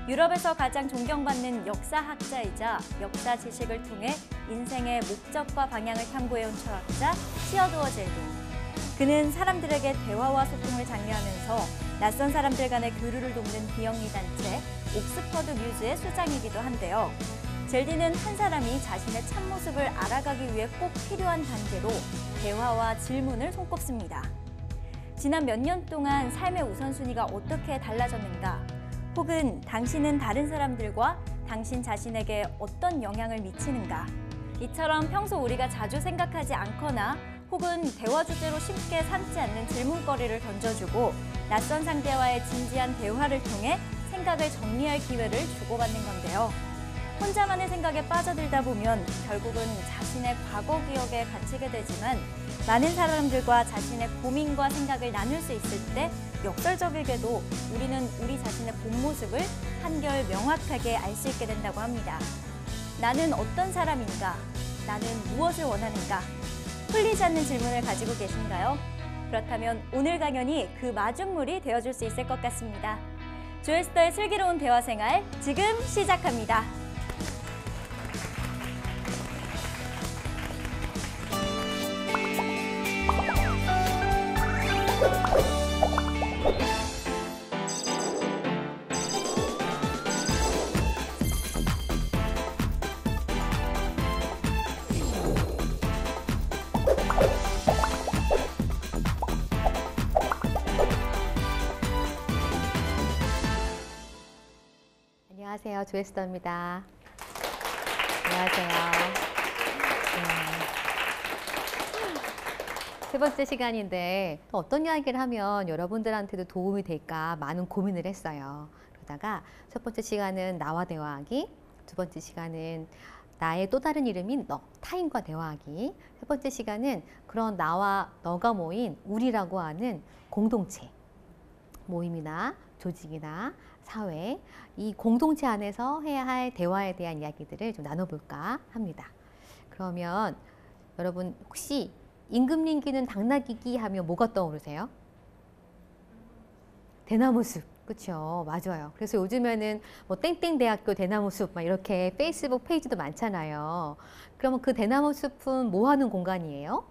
유럽에서 가장 존경받는 역사학자이자 역사 지식을 통해 인생의 목적과 방향을 탐구해온 철학자 시어도어 젤린. 그는 사람들에게 대화와 소통을 장려하면서 낯선 사람들 간의 교류를 돕는 비영리 단체 옥스퍼드 뮤즈의 수장이기도 한데요. 젤린은 한 사람이 자신의 참모습을 알아가기 위해 꼭 필요한 단계로 대화와 질문을 손꼽습니다. 지난 몇 년 동안 삶의 우선순위가 어떻게 달라졌는가? 혹은 당신은 다른 사람들과 당신 자신에게 어떤 영향을 미치는가? 이처럼 평소 우리가 자주 생각하지 않거나 혹은 대화 주제로 쉽게 삼지 않는 질문거리를 던져주고 낯선 상대와의 진지한 대화를 통해 생각을 정리할 기회를 주고받는 건데요. 혼자만의 생각에 빠져들다 보면 결국은 자신의 과거 기억에 갇히게 되지만 많은 사람들과 자신의 고민과 생각을 나눌 수 있을 때 역설적이게도 우리는 우리 자신의 본 모습을 한결 명확하게 알 수 있게 된다고 합니다. 나는 어떤 사람인가? 나는 무엇을 원하는가? 풀리지 않는 질문을 가지고 계신가요? 그렇다면 오늘 강연이 그 마중물이 되어줄 수 있을 것 같습니다. 조에스터의 슬기로운 대화 생활 지금 시작합니다. 안녕하세요. 조에스터입니다. 안녕하세요. 세 번째 시간인데 또 어떤 이야기를 하면 여러분들한테도 도움이 될까 많은 고민을 했어요. 그러다가 첫 번째 시간은 나와 대화하기, 두 번째 시간은 나의 또 다른 이름인 너, 타인과 대화하기, 세 번째 시간은 그런 나와 너가 모인 우리라고 하는 공동체, 모임이나 조직이나 사회, 이 공동체 안에서 해야 할 대화에 대한 이야기들을 좀 나눠볼까 합니다. 그러면 여러분 혹시 임금님기는 당나귀기 하면 뭐가 떠오르세요? 대나무숲, 그렇죠? 맞아요. 그래서 요즘에는 뭐 땡땡대학교 대나무숲 막 이렇게 페이스북 페이지도 많잖아요. 그러면 그 대나무숲은 뭐 하는 공간이에요?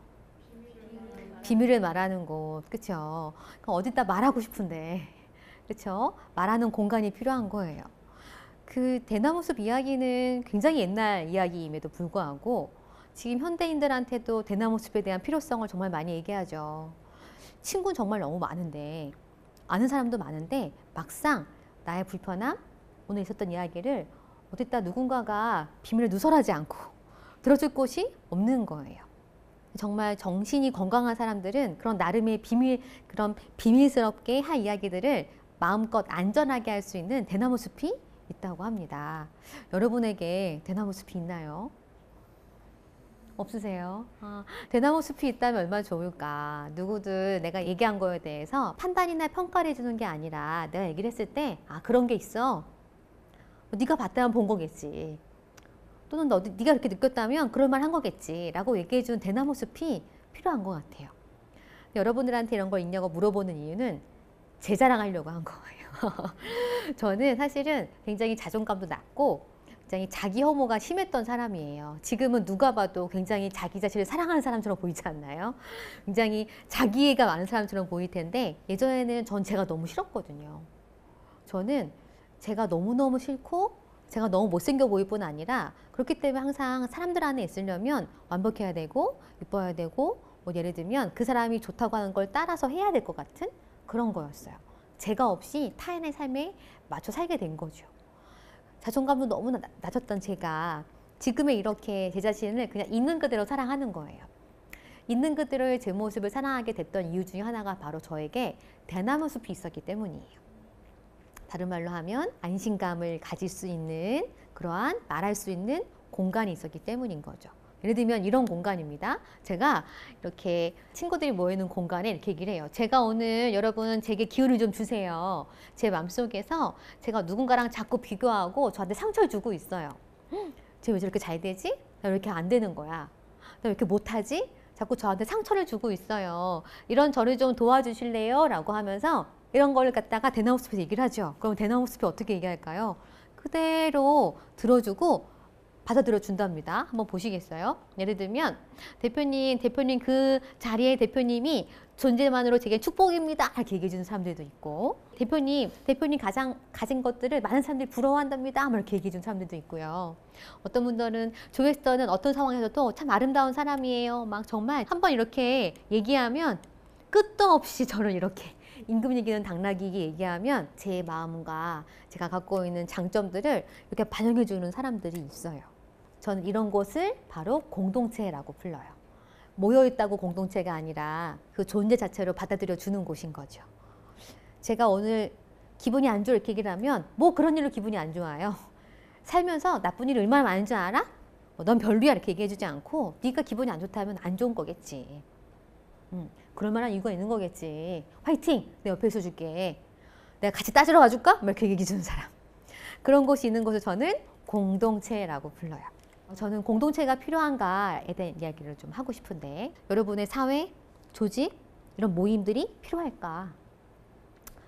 비밀을 말하는 곳, 그렇죠? 어디다 말하고 싶은데, 그렇죠? 말하는 공간이 필요한 거예요. 그 대나무숲 이야기는 굉장히 옛날 이야기임에도 불구하고 지금 현대인들한테도 대나무숲에 대한 필요성을 정말 많이 얘기하죠. 친구는 정말 너무 많은데, 아는 사람도 많은데 막상 나의 불편함, 오늘 있었던 이야기를 어디다 누군가가 비밀을 누설하지 않고 들어줄 곳이 없는 거예요. 정말 정신이 건강한 사람들은 그런 나름의 그런 비밀스럽게 할 이야기들을 마음껏 안전하게 할 수 있는 대나무 숲이 있다고 합니다. 여러분에게 대나무 숲이 있나요? 없으세요? 대나무 숲이 있다면 얼마나 좋을까. 누구든 내가 얘기한 거에 대해서 판단이나 평가를 해주는 게 아니라 내가 얘기를 했을 때 그런 게 있어. 네가 봤다면 본 거겠지. 또는 네가 그렇게 느꼈다면 그럴 만한 거겠지 라고 얘기해 준 대나무 숲이 필요한 것 같아요. 여러분들한테 이런 걸 있냐고 물어보는 이유는 제 자랑하려고 한 거예요. 저는 사실은 굉장히 자존감도 낮고 굉장히 자기 혐오가 심했던 사람이에요. 지금은 누가 봐도 굉장히 자기 자신을 사랑하는 사람처럼 보이지 않나요? 굉장히 자기애가 많은 사람처럼 보일 텐데 예전에는 전 제가 너무 싫었거든요. 저는 제가 너무너무 싫고 제가 너무 못생겨 보일 뿐 아니라 그렇기 때문에 항상 사람들 안에 있으려면 완벽해야 되고 이뻐야 되고 뭐 예를 들면 그 사람이 좋다고 하는 걸 따라서 해야 될 것 같은 그런 거였어요. 제가 없이 타인의 삶에 맞춰 살게 된 거죠. 자존감도 너무 낮았던 제가 지금의 이렇게 제 자신을 그냥 있는 그대로 사랑하는 거예요. 있는 그대로의 제 모습을 사랑하게 됐던 이유 중에 하나가 바로 저에게 대나무 숲이 있었기 때문이에요. 다른 말로 하면 안심감을 가질 수 있는 그러한 말할 수 있는 공간이 있었기 때문인 거죠. 예를 들면 이런 공간입니다. 제가 이렇게 친구들이 모이는 공간에 이렇게 얘기를 해요. 제가 오늘 여러분 제게 기운을 좀 주세요. 제 마음속에서 제가 누군가랑 자꾸 비교하고 저한테 상처를 주고 있어요. 쟤 왜 저렇게 잘 되지? 나 왜 이렇게 안 되는 거야? 나 왜 이렇게 못하지? 자꾸 저한테 상처를 주고 있어요. 이런 저를 좀 도와주실래요? 라고 하면서 이런 걸 갖다가 대나무 숲에서 얘기를 하죠. 그럼 대나무 숲이 어떻게 얘기할까요? 그대로 들어주고 받아들여 준답니다. 한번 보시겠어요? 예를 들면 대표님 그 자리에 대표님이 존재만으로 제게 축복입니다. 이렇게 얘기해 주는 사람들도 있고, 대표님 가진 것들을 많은 사람들이 부러워한답니다. 이렇게 얘기해 주는 사람들도 있고요. 어떤 분들은 조회스터는 어떤 상황에서도 참 아름다운 사람이에요. 막 정말 한번 이렇게 얘기하면 끝도 없이 저를 이렇게 임금 얘기는 당나귀 얘기하면 제 마음과 제가 갖고 있는 장점들을 이렇게 반영해 주는 사람들이 있어요. 저는 이런 곳을 바로 공동체라고 불러요. 모여있다고 공동체가 아니라 그 존재 자체로 받아들여 주는 곳인 거죠. 제가 오늘 기분이 안 좋아 이렇게 얘기를 하면 뭐 그런 일로 기분이 안 좋아요. 살면서 나쁜 일이 얼마나 많은 줄 알아? 넌 별로야 이렇게 얘기해 주지 않고 네가 기분이 안 좋다면 안 좋은 거겠지. 그럴 만한 이유가 있는 거겠지. 화이팅! 내 옆에 있어줄게. 내가 같이 따지러 가줄까? 이렇게 얘기해 주는 사람. 그런 곳이 있는 곳을 저는 공동체라고 불러요. 저는 공동체가 필요한가에 대한 이야기를 좀 하고 싶은데, 여러분의 사회, 조직, 이런 모임들이 필요할까? 나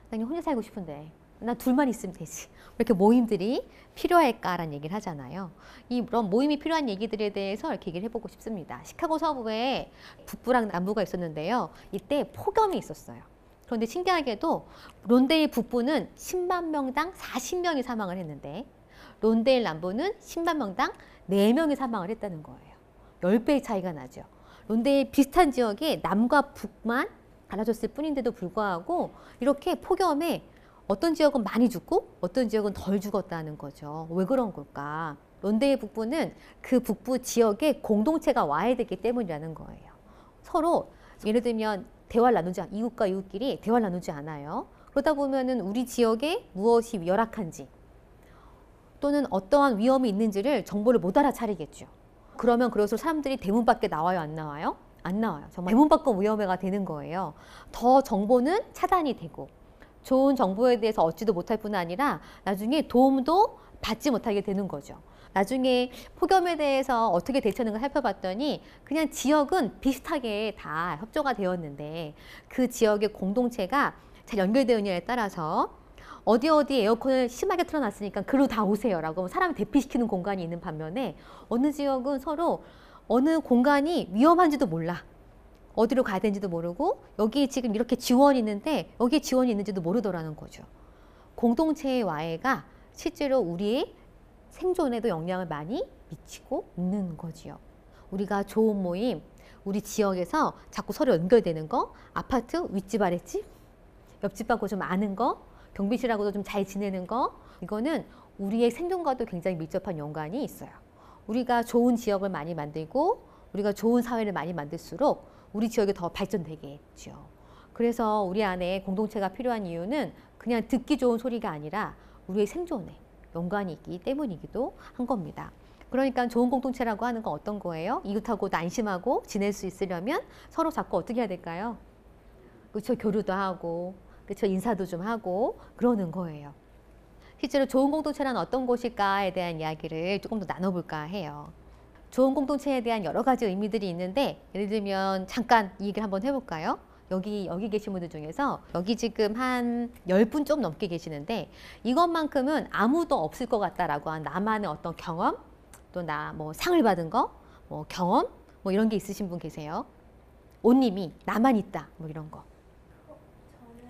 그냥 혼자 살고 싶은데 나 둘만 있으면 되지. 이렇게 모임들이 필요할까라는 얘기를 하잖아요. 이런 모임이 필요한 얘기들에 대해서 이렇게 얘기를 해보고 싶습니다. 시카고 서부에 북부랑 남부가 있었는데요. 이때 폭염이 있었어요. 그런데 신기하게도 론데일 북부는 10만 명당 40명이 사망을 했는데, 론데일 남부는 10만 명당 4명이 사망을 했다는 거예요. 10배의 차이가 나죠. 론데일 비슷한 지역에 남과 북만 갈라졌을 뿐인데도 불구하고 이렇게 폭염에 어떤 지역은 많이 죽고 어떤 지역은 덜 죽었다는 거죠. 왜 그런 걸까? 론데일 북부는 그 북부 지역에 공동체가 와야 되기 때문이라는 거예요. 서로 예를 들면 대화를 나누지 이웃과 이웃끼리 대화를 나누지 않아요. 그러다 보면은 우리 지역에 무엇이 열악한지 또는 어떠한 위험이 있는지를 정보를 못 알아차리겠죠. 그러면 그럴수록 사람들이 대문 밖에 나와요, 안 나와요? 안 나와요. 정말 대문 밖은 위험해가 되는 거예요. 더 정보는 차단이 되고 좋은 정보에 대해서 얻지도 못할 뿐 아니라 나중에 도움도 받지 못하게 되는 거죠. 나중에 폭염에 대해서 어떻게 대처하는가 살펴봤더니 그냥 지역은 비슷하게 다 협조가 되었는데 그 지역의 공동체가 잘 연결되어 있느냐에 따라서 어디 에어컨을 심하게 틀어놨으니까 그로 다 오세요라고 사람을 대피시키는 공간이 있는 반면에 어느 지역은 서로 어느 공간이 위험한지도 몰라. 어디로 가야 되는지도 모르고 여기 지금 이렇게 지원이 있는데 여기에 지원이 있는지도 모르더라는 거죠. 공동체의 와해가 실제로 우리의 생존에도 영향을 많이 미치고 있는 거지요. 우리가 좋은 모임, 우리 지역에서 자꾸 서로 연결되는 거, 아파트 윗집 아랫집, 옆집하고 좀 아는 거, 경비실하고도 좀 잘 지내는 거, 이거는 우리의 생존과도 굉장히 밀접한 연관이 있어요. 우리가 좋은 지역을 많이 만들고 우리가 좋은 사회를 많이 만들수록 우리 지역이 더 발전되겠죠. 그래서 우리 안에 공동체가 필요한 이유는 그냥 듣기 좋은 소리가 아니라 우리의 생존에 연관이 있기 때문이기도 한 겁니다. 그러니까 좋은 공동체라고 하는 건 어떤 거예요? 이웃하고 안심하고 지낼 수 있으려면 서로 자꾸 어떻게 해야 될까요? 그렇죠. 교류도 하고, 그렇죠. 인사도 좀 하고 그러는 거예요. 실제로 좋은 공동체란 어떤 곳일까에 대한 이야기를 조금 더 나눠볼까 해요. 좋은 공동체에 대한 여러 가지 의미들이 있는데, 예를 들면 잠깐 이 얘기를 한번 해볼까요? 여기 계신 분들 중에서 여기 지금 한 10분 좀 넘게 계시는데 이것만큼은 아무도 없을 것 같다라고 한 나만의 어떤 경험, 또 나 뭐 상을 받은 거, 뭐 경험, 뭐 이런 게 있으신 분 계세요? 온님이 나만 있다, 뭐 이런 거. 저는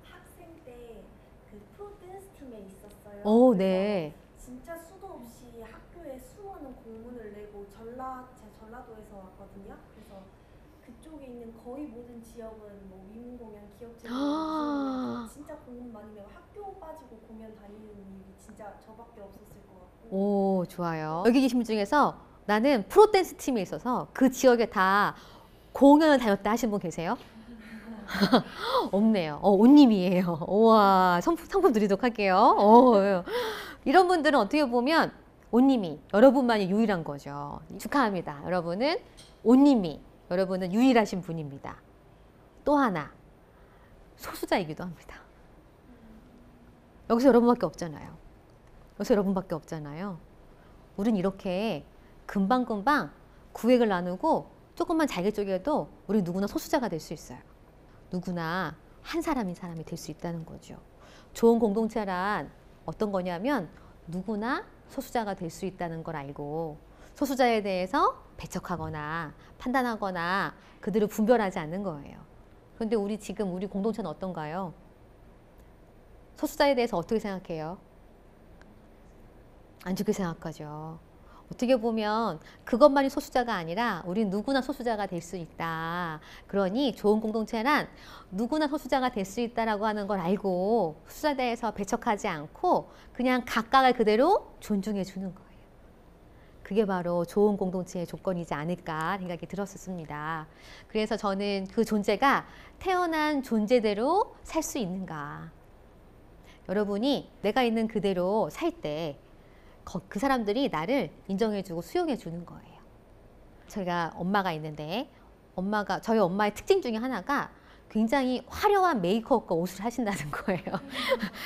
학생 때 그 프로댄스 팀에 있었어요. 오, 네. 진짜 수도 없이 학교에 수많은 공문을 내고 제가 전라도에서 왔거든요. 그래서 그쪽에 있는 거의 모든 지역은 뭐 위문공연, 기업체험 진짜 공문 많이 내고 학교 빠지고 공연 다니는 일이 진짜 저밖에 없었을 것 같고. 오, 좋아요. 여기 계신 분 중에서 나는 프로댄스 팀에 있어서 그 지역에 다 공연을 다녔다 하신 분 계세요? 없네요. 온님이에요. 우와, 상품 드리도록 할게요. 이런 분들은 어떻게 보면 온님이 여러분만이 유일한 거죠. 축하합니다. 여러분은 온님이 여러분은 유일하신 분입니다. 또 하나, 소수자이기도 합니다. 여기서 여러분밖에 없잖아요. 여기서 여러분밖에 없잖아요. 우린 이렇게 금방금방 구획을 나누고 조금만 잘게 쪼개도 우리 누구나 소수자가 될 수 있어요. 누구나 한 사람이 될 수 있다는 거죠. 좋은 공동체란 어떤 거냐면 누구나 소수자가 될 수 있다는 걸 알고 소수자에 대해서 배척하거나 판단하거나 그들을 분별하지 않는 거예요. 그런데 우리 공동체는 어떤가요? 소수자에 대해서 어떻게 생각해요? 안 좋게 생각하죠. 어떻게 보면 그것만이 소수자가 아니라 우린 누구나 소수자가 될 수 있다. 그러니 좋은 공동체란 누구나 소수자가 될 수 있다라고 하는 걸 알고 소수자에 대해서 배척하지 않고 그냥 각각을 그대로 존중해 주는 거예요. 그게 바로 좋은 공동체의 조건이지 않을까 생각이 들었었습니다. 그래서 저는 그 존재가 태어난 존재대로 살 수 있는가. 여러분이 내가 있는 그대로 살 때 그 사람들이 나를 인정해주고 수용해주는 거예요. 제가 엄마가 있는데 저희 엄마의 특징 중에 하나가 굉장히 화려한 메이크업과 옷을 하신다는 거예요.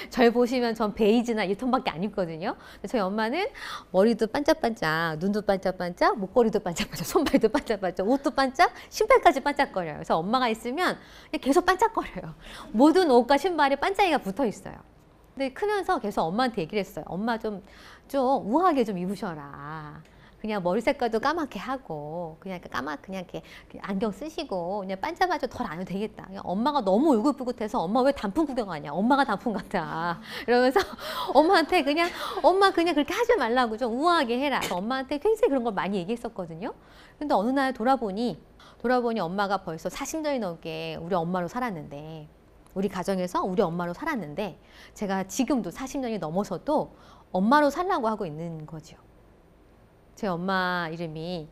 절 보시면 전 베이지나 이 톤밖에 안 입거든요. 저희 엄마는 머리도 반짝반짝, 눈도 반짝반짝, 목걸이도 반짝반짝, 손발도 반짝반짝, 옷도 반짝, 신발까지 반짝거려요. 그래서 엄마가 있으면 계속 반짝거려요. 모든 옷과 신발에 반짝이가 붙어 있어요. 근데 크면서 계속 엄마한테 얘기를 했어요. 엄마 좀 우아하게 좀 입으셔라. 그냥 머리 색깔도 까맣게 하고 그냥 이렇게 안경 쓰시고 그냥 반짝반짝 덜 안 해도 되겠다. 엄마가 너무 울긋불긋해서 엄마 왜 단풍 구경하냐. 엄마가 단풍 같아. 이러면서 엄마한테 엄마 그냥 그렇게 하지 말라고 좀 우아하게 해라. 엄마한테 굉장히 그런 걸 많이 얘기했었거든요. 근데 어느 날 돌아보니 엄마가 벌써 40년이 넘게 우리 엄마로 살았는데 우리 가정에서 우리 엄마로 살았는데 제가 지금도 40년이 넘어서도 엄마로 살라고 하고 있는 거죠. 제 엄마 이름이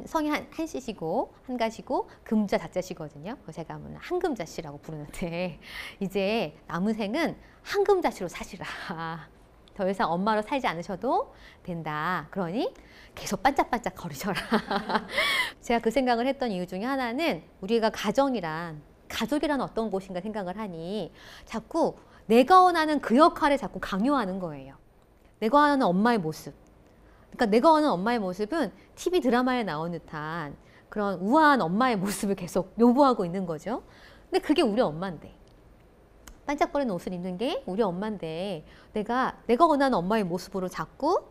성이 한씨시고 한가시고 금자 자자시거든요. 제가 한금자씨라고 부르는데 이제 남은 생은 한금자씨로 사시라. 더 이상 엄마로 살지 않으셔도 된다. 그러니 계속 반짝반짝 거리셔라. 제가 그 생각을 했던 이유 중에 하나는 우리가 가족이란 어떤 곳인가 생각을 하니 자꾸 내가 원하는 그 역할에 자꾸 강요하는 거예요. 내가 원하는 엄마의 모습. 그러니까 내가 원하는 엄마의 모습은 TV 드라마에 나오는 듯한 그런 우아한 엄마의 모습을 계속 요구하고 있는 거죠. 근데 그게 우리 엄마인데. 반짝거리는 옷을 입는 게 우리 엄마인데 내가 원하는 엄마의 모습으로 자꾸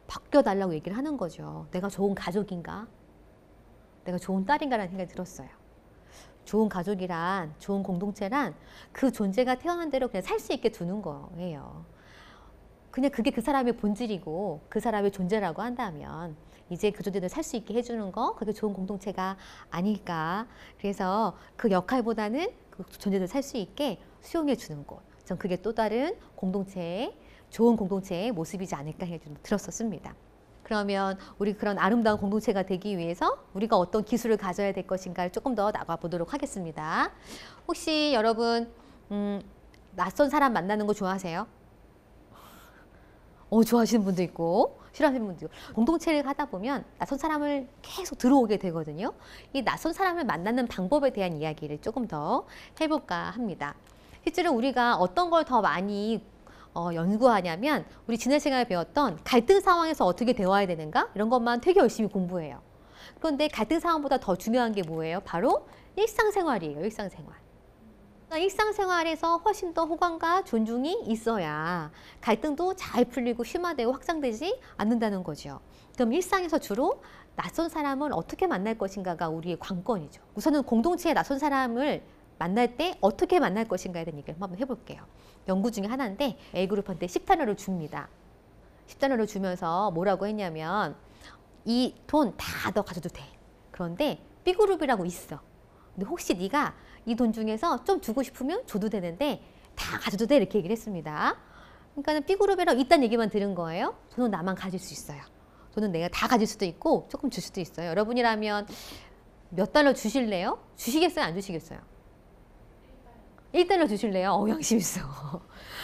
바뀌어달라고 얘기를 하는 거죠. 내가 좋은 가족인가? 내가 좋은 딸인가라는 생각이 들었어요. 좋은 가족이란, 좋은 공동체란 그 존재가 태어난 대로 그냥 살 수 있게 두는 거예요. 그냥 그게 그 사람의 본질이고 그 사람의 존재라고 한다면 이제 그 존재들 살 수 있게 해주는 거 그게 좋은 공동체가 아닐까. 그래서 그 역할보다는 그 존재들 살 수 있게 수용해 주는 것. 전 그게 또 다른 좋은 공동체의 모습이지 않을까 생각이 좀 들었었습니다. 그러면 우리 그런 아름다운 공동체가 되기 위해서 우리가 어떤 기술을 가져야 될 것인가를 조금 더 나가보도록 하겠습니다. 혹시 여러분 낯선 사람 만나는 거 좋아하세요? 좋아하시는 분도 있고 싫어하시는 분도 있고 공동체를 하다 보면 낯선 사람을 계속 들어오게 되거든요. 이 낯선 사람을 만나는 방법에 대한 이야기를 조금 더 해볼까 합니다. 실제로 우리가 어떤 걸 더 많이 연구하냐면 우리 지난 시간에 배웠던 갈등 상황에서 어떻게 대화해야 되는가 이런 것만 되게 열심히 공부해요. 그런데 갈등 상황보다 더 중요한 게 뭐예요? 바로 일상생활이에요. 일상생활에서 훨씬 더 호감과 존중이 있어야 갈등도 잘 풀리고 심화되고 확장되지 않는다는 거죠. 그럼 일상에서 주로 낯선 사람을 어떻게 만날 것인가가 우리의 관건이죠. 우선은 공동체의 낯선 사람을 만날 때 어떻게 만날 것인가에 대한 얘기를 한번 해볼게요. 연구 중에 하나인데 A그룹한테 10달러를 줍니다. 10달러를 주면서 뭐라고 했냐면 이 돈 다 너 가져도 돼. 그런데 B그룹이라고 있어. 근데 혹시 네가 이 돈 중에서 좀 주고 싶으면 줘도 되는데 다 가져도 돼 이렇게 얘기를 했습니다. 그러니까 B그룹이라고 있다는 얘기만 들은 거예요. 돈은 나만 가질 수 있어요. 돈은 내가 다 가질 수도 있고 조금 줄 수도 있어요. 여러분이라면 몇 달러 주실래요? 주시겠어요? 안 주시겠어요? 1달러 주실래요? 양심 있어.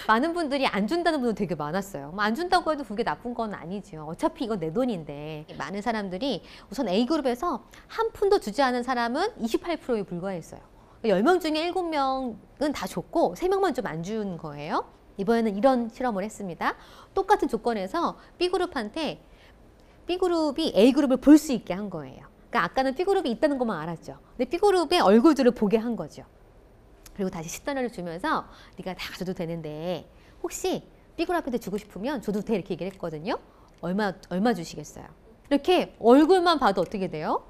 많은 분들이 안 준다는 분도 되게 많았어요. 안 준다고 해도 그게 나쁜 건 아니죠. 어차피 이건 내 돈인데. 많은 사람들이 우선 A그룹에서 한 푼도 주지 않은 사람은 28%에 불과했어요. 10명 중에 7명은 다 줬고 3명만 좀 안 준 거예요. 이번에는 이런 실험을 했습니다. 똑같은 조건에서 B그룹이 A그룹을 볼 수 있게 한 거예요. 그러니까 아까는 B그룹이 있다는 것만 알았죠. 근데 B그룹의 얼굴들을 보게 한 거죠. 그리고 다시 10달러를 주면서 네가 다 가져도 되는데 혹시 삐그라한테 주고 싶으면 줘도 돼 이렇게 얘기를 했거든요. 얼마 주시겠어요? 이렇게 얼굴만 봐도 어떻게 돼요?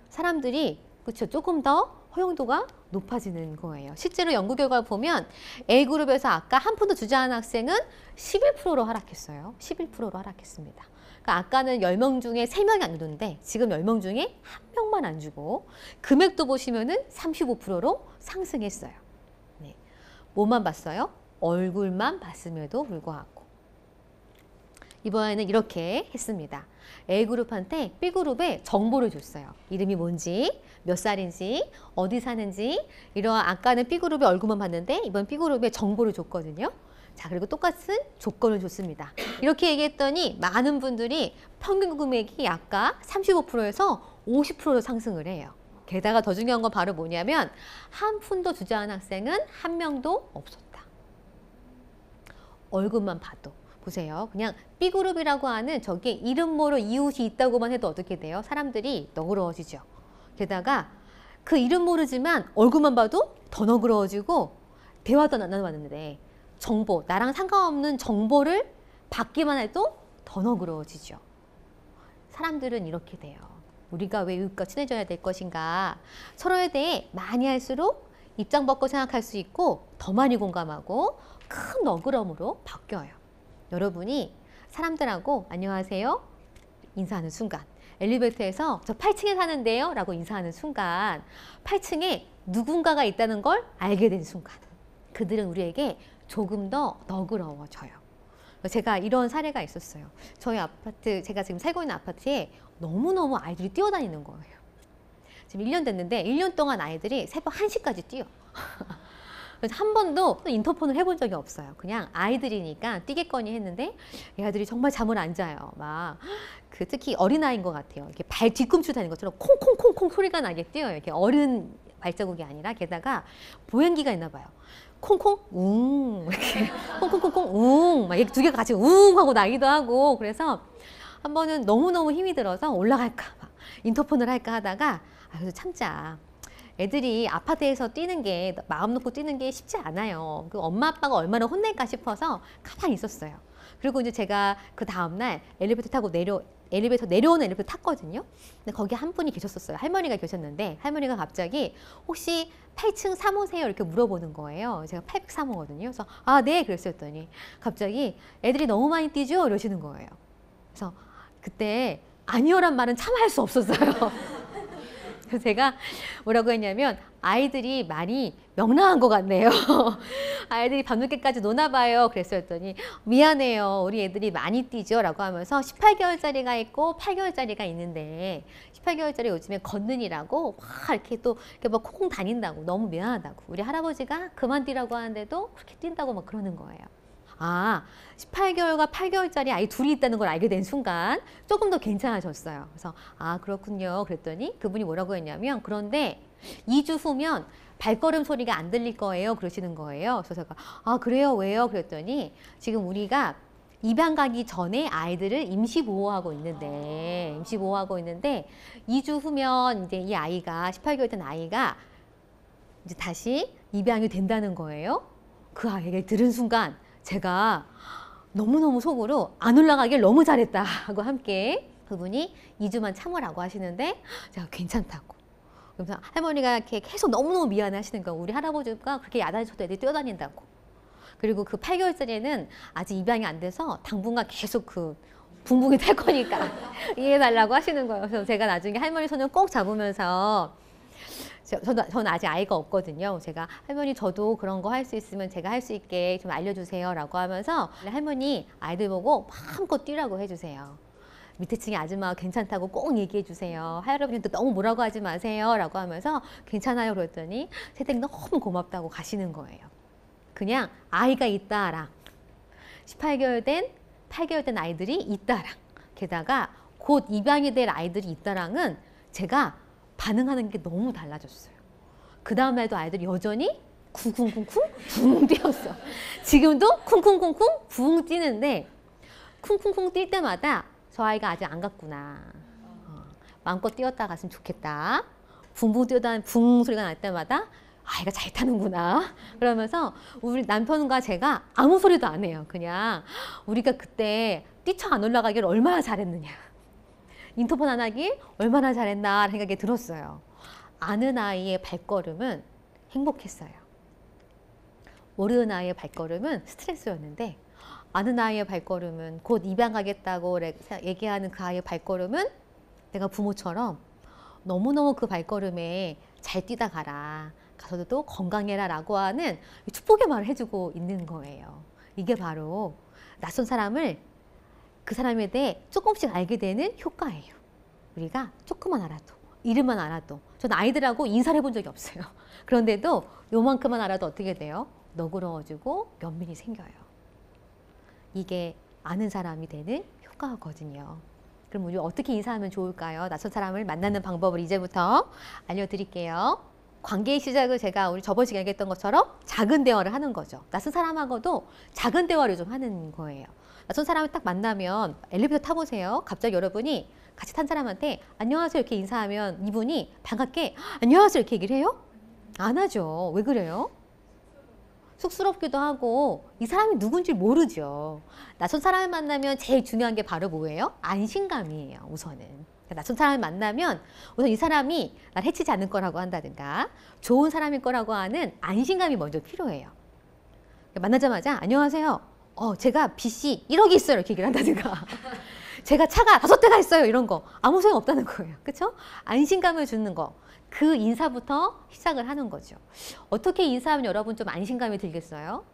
사람들이 그렇죠. 조금 더 허용도가 높아지는 거예요. 실제로 연구 결과를 보면 A그룹에서 아까 한 푼도 주지 않은 학생은 11%로 하락했어요. 11%로 하락했습니다. 그러니까 아까는 10명 중에 3명이 안 주는데 지금 10명 중에 1명만 안 주고 금액도 보시면은 35%로 상승했어요. 네. 뭐만 봤어요? 얼굴만 봤음에도 불구하고. 이번에는 이렇게 했습니다. A그룹한테 B그룹에 정보를 줬어요. 이름이 뭔지, 몇 살인지, 어디 사는지 이러한 아까는 B그룹의 얼굴만 봤는데 이번 B그룹에 정보를 줬거든요. 자, 그리고 똑같은 조건을 줬습니다. 이렇게 얘기했더니 많은 분들이 평균 금액이 아까 35%에서 50%로 상승을 해요. 게다가 더 중요한 건 바로 뭐냐면 한 푼도 주지 않은 학생은 한 명도 없었다. 얼굴만 봐도. 보세요. 그냥 B그룹이라고 하는 저게 이름 모를 이웃이 있다고만 해도 어떻게 돼요? 사람들이 너그러워지죠. 게다가 그 이름 모르지만 얼굴만 봐도 더 너그러워지고 대화도 안 나눠봤는데 정보, 나랑 상관없는 정보를 받기만 해도 더 너그러워지죠. 사람들은 이렇게 돼요. 우리가 왜 이웃과 친해져야 될 것인가? 서로에 대해 많이 할수록 입장 바꿔 생각할 수 있고 더 많이 공감하고 큰 너그러움으로 바뀌어요. 여러분이 사람들하고 안녕하세요 인사하는 순간 엘리베이터에서 저 8층에 사는데요 라고 인사하는 순간 8층에 누군가가 있다는 걸 알게 된 순간 그들은 우리에게 조금 더 너그러워져요. 제가 이런 사례가 있었어요. 저희 아파트, 제가 지금 살고 있는 아파트에 너무너무 아이들이 뛰어다니는 거예요. 지금 1년 됐는데 1년 동안 아이들이 새벽 1시까지 뛰어. 그래서 한 번도 인터폰을 해본 적이 없어요. 그냥 아이들이니까 뛰겠거니 했는데 이 아이들이 정말 잠을 안 자요. 막 그 특히 어린아이인 것 같아요. 이렇게 발 뒤꿈치 다니는 것처럼 콩콩콩콩 소리가 나게 뛰어요. 이렇게 어른 발자국이 아니라 게다가 보행기가 있나 봐요. 콩콩 웅 이렇게 콩콩콩콩 웅 막 이렇게 두 개가 같이 웅 하고 나기도 하고 그래서 한 번은 너무너무 힘이 들어서 올라갈까 막 인터폰을 할까 하다가 그래서 참자. 애들이 아파트에서 뛰는 게 마음 놓고 뛰는 게 쉽지 않아요. 그 엄마 아빠가 얼마나 혼낼까 싶어서 가만히 있었어요. 그리고 이제 제가 그 다음날 엘리베이터 내려오는 엘리베이터 탔거든요. 근데 거기 한 분이 계셨었어요. 할머니가 계셨는데 할머니가 갑자기 혹시 8층 3호세요? 이렇게 물어보는 거예요. 제가 803호거든요. 그래서 아, 네. 그랬더니 갑자기 애들이 너무 많이 뛰죠? 이러시는 거예요. 그래서 그때 아니요란 말은 참 할 수 없었어요. 그래서 제가 뭐라고 했냐면 아이들이 많이 명랑한 것 같네요. 아이들이 밤늦게까지 노나 봐요. 그랬더니 미안해요. 우리 애들이 많이 뛰죠. 라고 하면서 18개월짜리가 있고 8개월짜리가 있는데 18개월짜리 요즘에 걷는이라고 막 이렇게 또 이렇게 막 콩콩 다닌다고 너무 미안하다고 우리 할아버지가 그만 뛰라고 하는데도 그렇게 뛴다고 막 그러는 거예요. 아, 18개월과 8개월짜리 아이 둘이 있다는 걸 알게 된 순간 조금 더 괜찮아졌어요. 그래서 아, 그렇군요. 그랬더니 그분이 뭐라고 했냐면 그런데 2주 후면 발걸음 소리가 안 들릴 거예요. 그러시는 거예요. 그래서 제가 아, 그래요? 왜요? 그랬더니 지금 우리가 입양 가기 전에 아이들을 임시보호하고 있는데 2주 후면 이제 이 아이가 18개월 된 아이가 이제 다시 입양이 된다는 거예요. 그 아이를 들은 순간 제가 너무너무 속으로 안 올라가길 너무 잘했다 하고 함께 그분이 2주만 참으라고 하시는데 제가 괜찮다고. 그래서 할머니가 이렇게 계속 너무너무 미안해 하시는 거예요. 우리 할아버지가 그렇게 야단쳐도 애들이 뛰어다닌다고. 그리고 그 8개월짜리는 아직 입양이 안 돼서 당분간 계속 그 붕붕이 탈 거니까 이해해달라고 하시는 거예요. 그래서 제가 나중에 할머니 손을 꼭 잡으면서 저는 아직 아이가 없거든요. 제가 할머니 저도 그런 거 할 수 있으면 제가 할 수 있게 좀 알려주세요 라고 하면서 할머니 아이들 보고 마음껏 뛰라고 해주세요. 밑에 층의 아줌마가 괜찮다고 꼭 얘기해 주세요. 할아버지한테 너무 뭐라고 하지 마세요 라고 하면서 괜찮아요 그랬더니 세댁 너무 고맙다고 가시는 거예요. 그냥 아이가 있다랑 8개월 된 아이들이 있다랑 게다가 곧 입양이 될 아이들이 있다랑은 제가 반응하는 게 너무 달라졌어요. 그 다음 날도 아이들이 여전히 쿵쿵쿵쿵 붕 뛰었어. 지금도 쿵쿵쿵쿵 붕 뛰는데 쿵쿵쿵 뛸 때마다 저 아이가 아직 안 갔구나. 마음껏 뛰었다 갔으면 좋겠다. 붕붕 뛰어다니는 붕 소리가 날 때마다 아, 얘가 잘 타는구나. 그러면서 우리 남편과 제가 아무 소리도 안 해요. 그냥 우리가 그때 뛰쳐 안 올라가길 얼마나 잘했느냐. 인터폰 안 하길 얼마나 잘했나 생각이 들었어요. 아는 아이의 발걸음은 행복했어요. 모르는 아이의 발걸음은 스트레스였는데 아는 아이의 발걸음은 곧 입양 가겠다고 얘기하는 그 아이의 발걸음은 내가 부모처럼 너무너무 그 발걸음에 잘 뛰다 가라. 가서도 건강해라 라고 하는 축복의 말을 해주고 있는 거예요. 이게 바로 낯선 사람을 그 사람에 대해 조금씩 알게 되는 효과예요. 우리가 조금만 알아도, 이름만 알아도. 저는 아이들하고 인사를 해본 적이 없어요. 그런데도 요만큼만 알아도 어떻게 돼요? 너그러워지고 면밀히 생겨요. 이게 아는 사람이 되는 효과거든요. 그럼 우리 어떻게 인사하면 좋을까요? 낯선 사람을 만나는 방법을 이제부터 알려드릴게요. 관계의 시작을 제가 우리 저번 시간에 얘기했던 것처럼 작은 대화를 하는 거죠. 낯선 사람하고도 작은 대화를 좀 하는 거예요. 낯선 사람을 딱 만나면 엘리베이터 타보세요. 갑자기 여러분이 같이 탄 사람한테 안녕하세요 이렇게 인사하면 이분이 반갑게 안녕하세요 이렇게 얘기를 해요? 안 하죠. 왜 그래요? 쑥스럽기도 하고 이 사람이 누군지 모르죠. 낯선 사람을 만나면 제일 중요한 게 바로 뭐예요? 안심감이에요. 우선은. 낯선 사람을 만나면 우선 이 사람이 날 해치지 않을 거라고 한다든가 좋은 사람일 거라고 하는 안심감이 먼저 필요해요. 만나자마자 안녕하세요. 제가 빚이 1억이 있어요. 이렇게 얘기를 한다든가 제가 차가 5대가 있어요. 이런 거 아무 소용 없다는 거예요. 그렇죠? 안심감을 주는 거. 그 인사부터 시작을 하는 거죠. 어떻게 인사하면 여러분 좀 안심감이 들겠어요?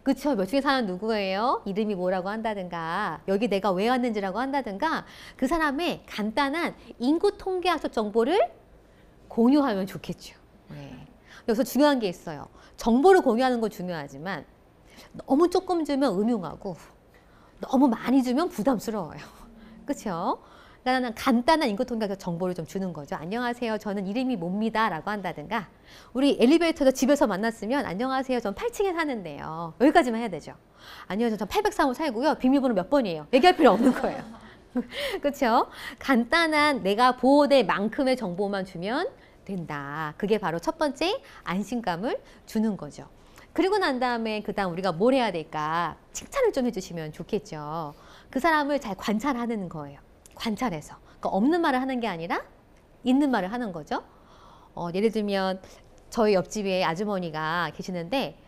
그쵸? 몇 중에 사는 누구예요? 이름이 뭐라고 한다든가 여기 내가 왜 왔는지라고 한다든가 그 사람의 간단한 인구 통계학적 정보를 공유하면 좋겠죠. 네. 여기서 중요한 게 있어요. 정보를 공유하는 건 중요하지만 너무 조금 주면 음흉하고 너무 많이 주면 부담스러워요. 그렇죠? 그러니까 간단한 인구 통계학적 정보를 좀 주는 거죠. 안녕하세요. 저는 이름이 뭡니다. 라고 한다든가 우리 엘리베이터에서 집에서 만났으면 안녕하세요. 전 8층에 사는데요. 여기까지만 해야 되죠. 안녕하세요. 전 803호 살고요. 비밀번호 몇 번이에요. 얘기할 필요 없는 거예요. 그렇죠? 간단한 내가 보호될 만큼의 정보만 주면 된다. 그게 바로 첫 번째 안심감을 주는 거죠. 그리고 난 다음에 그다음 우리가 뭘 해야 될까? 칭찬을 좀 해주시면 좋겠죠. 그 사람을 잘 관찰하는 거예요. 관찰해서. 그러니까 없는 말을 하는 게 아니라 있는 말을 하는 거죠. 예를 들면 저희 옆집에 아주머니가 계시는데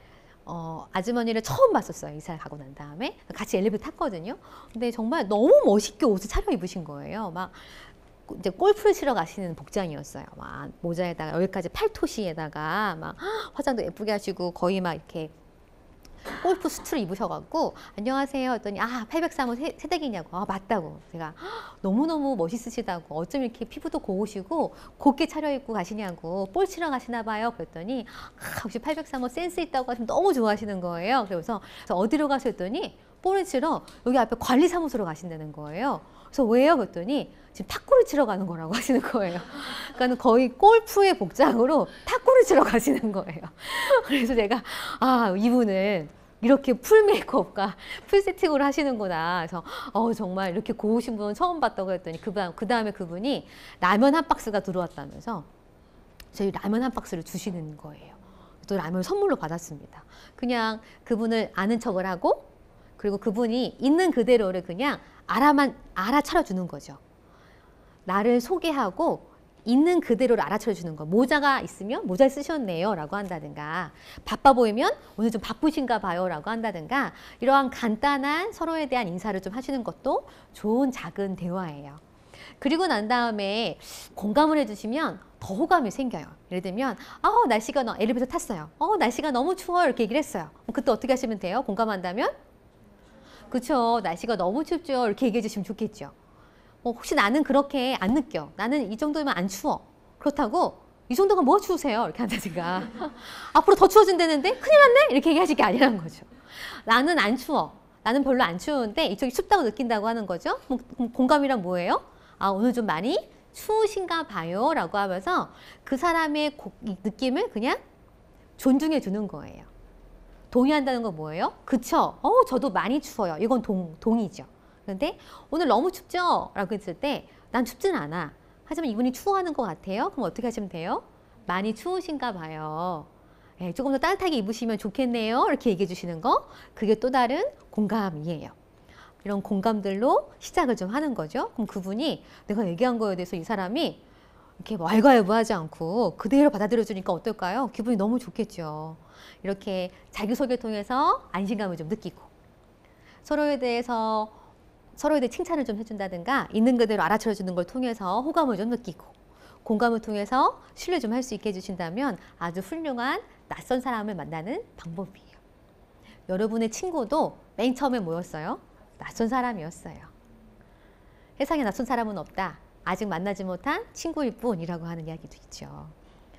아주머니를 처음 봤었어요. 이사를 가고 난 다음에. 같이 엘리베이터 탔거든요. 근데 정말 너무 멋있게 옷을 차려입으신 거예요. 막 이제 골프를 치러 가시는 복장이었어요. 막 모자에다가 여기까지 팔토시에다가 막 화장도 예쁘게 하시고 거의 막 이렇게 골프 수트를 입으셔갖고 안녕하세요 했더니 803호 세댁이냐고. 맞다고. 제가 너무너무 멋있으시다고. 어쩜 이렇게 피부도 고우시고 곱게 차려입고 가시냐고. 볼 치러 가시나 봐요. 그랬더니 역시 803호 센스 있다고 하시면 너무 좋아하시는 거예요. 그래서 어디로 가셨더니 볼을 치러 여기 앞에 관리사무소로 가신다는 거예요. 그래서 왜요? 그랬더니 지금 탁구를 치러 가는 거라고 하시는 거예요. 그러니까 거의 골프의 복장으로 탁구를 치러 가시는 거예요. 그래서 제가 이분은 이렇게 풀 메이크업과 풀 세팅으로 하시는구나. 그래서 정말 이렇게 고우신 분은 처음 봤다고 했더니 그 다음에 그분이 라면 한 박스가 들어왔다면서 저희 라면 한 박스를 주시는 거예요. 또 라면을 선물로 받았습니다. 그냥 그분을 아는 척을 하고 그리고 그분이 있는 그대로를 그냥 알아차려주는 거죠. 나를 소개하고 있는 그대로를 알아차려주는 거. 모자가 있으면 모자를 쓰셨네요 라고 한다든가 바빠 보이면 오늘 좀 바쁘신가 봐요 라고 한다든가 이러한 간단한 서로에 대한 인사를 좀 하시는 것도 좋은 작은 대화예요. 그리고 난 다음에 공감을 해주시면 더 호감이 생겨요. 예를 들면 날씨가 엘리베이터 탔어요. 날씨가 너무 추워요 이렇게 얘기를 했어요. 그때 어떻게 하시면 돼요? 공감한다면? 그렇죠. 날씨가 너무 춥죠. 이렇게 얘기해 주시면 좋겠죠. 혹시 나는 그렇게 안 느껴. 나는 이 정도면 안 추워. 그렇다고 이 정도가 뭐가 추우세요? 이렇게 한다든가. 앞으로 더 추워진다는데 큰일 났네? 이렇게 얘기하실 게 아니라는 거죠. 나는 안 추워. 나는 별로 안 추운데 이쪽이 춥다고 느낀다고 하는 거죠. 공감이란 뭐예요? 오늘 좀 많이 추우신가 봐요 라고 하면서 그 사람의 느낌을 그냥 존중해 주는 거예요. 동의한다는 건 뭐예요? 그쵸? 저도 많이 추워요. 이건 동의죠. 그런데 오늘 너무 춥죠? 라고 했을 때 난 춥진 않아. 하지만 이분이 추워하는 것 같아요. 그럼 어떻게 하시면 돼요? 많이 추우신가 봐요. 예, 조금 더 따뜻하게 입으시면 좋겠네요. 이렇게 얘기해 주시는 거. 그게 또 다른 공감이에요. 이런 공감들로 시작을 좀 하는 거죠. 그럼 그분이 내가 얘기한 거에 대해서 이 사람이 이렇게 왈가왈부하지 않고 그대로 받아들여 주니까 어떨까요? 기분이 너무 좋겠죠. 이렇게 자기소개를 통해서 안심감을 좀 느끼고 서로에 대해 칭찬을 좀 해준다든가 있는 그대로 알아차려 주는 걸 통해서 호감을 좀 느끼고 공감을 통해서 신뢰 좀 할 수 있게 해주신다면 아주 훌륭한 낯선 사람을 만나는 방법이에요. 여러분의 친구도 맨 처음에 뭐였어요? 낯선 사람이었어요. 세상에 낯선 사람은 없다. 아직 만나지 못한 친구일 뿐이라고 하는 이야기도 있죠.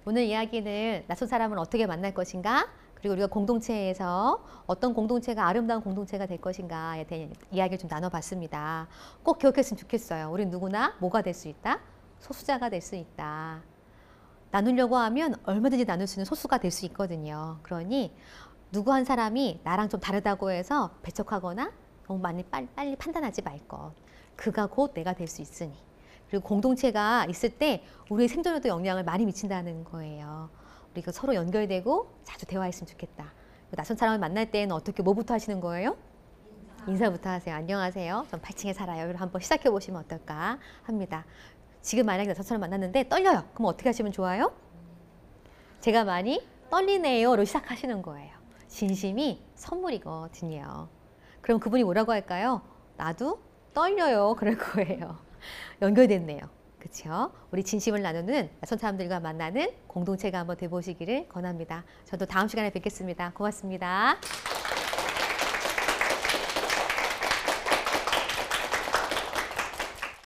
오늘 이야기는 낯선 사람을 어떻게 만날 것인가, 그리고 우리가 공동체에서 어떤 공동체가 아름다운 공동체가 될 것인가에 대한 이야기를 좀 나눠봤습니다. 꼭 기억했으면 좋겠어요. 우리 누구나 뭐가 될 수 있다? 소수자가 될 수 있다. 나누려고 하면 얼마든지 나눌 수 있는 소수가 될 수 있거든요. 그러니 누구 한 사람이 나랑 좀 다르다고 해서 배척하거나 너무 많이 빨리 판단하지 말 것. 그가 곧 내가 될 수 있으니. 그리고 공동체가 있을 때 우리의 생존에도 영향을 많이 미친다는 거예요. 우리가 서로 연결되고 자주 대화했으면 좋겠다. 낯선 사람을 만날 때는 어떻게 뭐부터 하시는 거예요? 인사부터 하세요. 안녕하세요. 전 8층에 살아요. 이걸 한번 시작해 보시면 어떨까 합니다. 지금 만약에 낯선 사람 만났는데 떨려요. 그럼 어떻게 하시면 좋아요? 제가 많이 떨리네요로 시작하시는 거예요. 진심이 선물이거든요. 그럼 그분이 뭐라고 할까요? 나도 떨려요. 그럴 거예요. 연결됐네요. 그렇죠? 우리 진심을 나누는 낯선 사람들과 만나는 공동체가 한번 돼보시기를 권합니다. 저도 다음 시간에 뵙겠습니다. 고맙습니다.